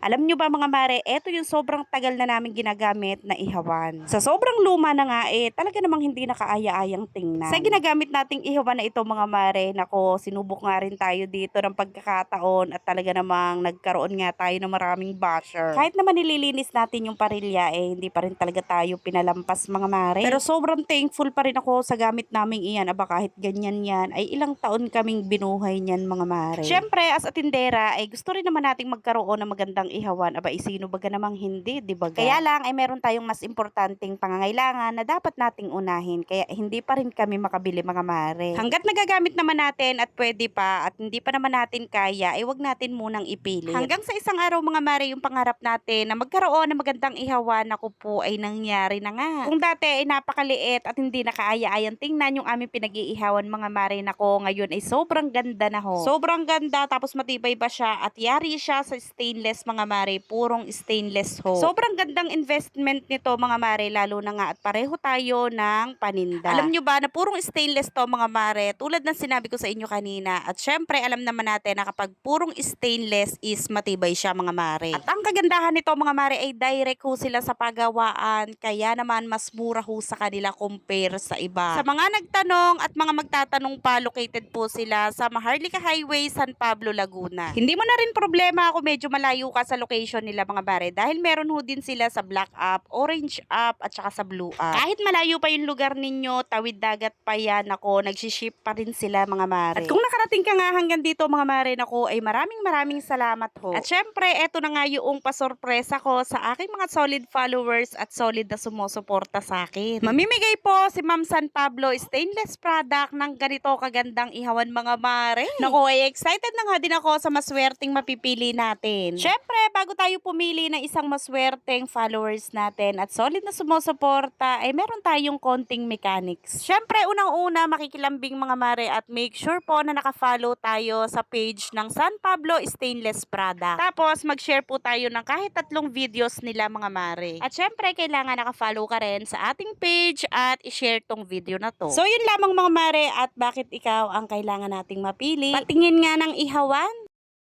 Alam nyo ba mga mare, eto yung sobrang tagal na namin ginagamit na ihawan. Sa sobrang luma na nga talaga namang hindi nakaaya-ayang tingnan. Sa ginagamit nating ihawan na ito mga mare, nako, sinubok nga rin tayo dito ng pagkakataon at talaga namang nagkaroon nga tayo ng maraming basher. Kahit naman nililinis natin yung parilya, hindi pa rin talaga tayo pinalampas mga mare. Pero sobrang thankful pa rin ako sa gamit naming iyan. Aba, kahit ganyan yan, ay ilang taon kaming binuhay niyan mga mare. Syempre, as a tindera, ay gusto rin naman nating magkaroon ng magandang ihawan. Aba, sino baga namang hindi, di ba? Kaya lang, ay meron tayong mas importanteng pangangailangan na dapat nating unahin. Kaya hindi pa rin kami makabili mga mare. Hanggat nagagamit naman natin at pwede pa at hindi pa naman natin kaya, ay wag natin munang ipilit. Hanggang sa isang araw mga mare, yung pangarap natin na magkaroon ng magandang ihawan, ako po ay nangyari na nga. Kung dati ay napakaliit at hindi nakaaya-ayang tingnan yung aming pinag-iihawan mga mare, nako, ngayon ay sobrang ganda na ho. Sobrang ganda, tapos matibay pa siya at yari siya sa stainless mga mare, purong stainless ho. Sobrang gandang investment nito mga mare, lalo na nga at pareho tayo ng paninda. Alam nyo ba na purong stainless to mga mare, tulad ng sinabi ko sa inyo kanina, at syempre alam naman natin na kapag purong stainless is matibay siya mga mare. At ang kagandahan nito mga mare ay direct ho sila sa pagawaan, kaya naman mas mura ho sa kanila compare sa iba. Sa mga nagtanong at mga magtatanong pa, located po sila sa Maharlika Highway, San Pablo, Laguna. Hindi mo na rin problema kung medyo malayo ka sa location nila mga mare, dahil meron ho din sila sa Black App, Orange App at saka sa Blue App. Kahit malayo pa yung lugar ninyo, tawid dagat pa yan, ako, nagsiship pa rin sila mga mare. At kung nakarating ka nga hanggang dito mga mare, nako, ay maraming salamat ho. At syempre, eto na nga yung pasorpresa ko sa aking mga solid followers at solid na sumusuporta sa akin. Mamimigay po si Ma'am San Pablo stainless product ng ganito kagandang ihawan mga mare. Nako, ay excited na nga din ako sa maswerteng mapipili natin. Syempre, bago tayo pumili ng isang maswerteng followers natin at solid na sumusuporta, ay meron tayong konting mechanics. Syempre, unang-una, makikilambing mga mare, at make sure po na nakafollow tayo sa page ng San Pablo Stainless Product. Tapos, mag-share po tayo ng kahit 3 videos nila mga mare. At syempre, kailangan nakafollow ka rin sa ating page at i-share tong video na to. So, yun lamang mga mare, at bakit ikaw ang kailangan nating mapili? Patingin nga ng ihawan.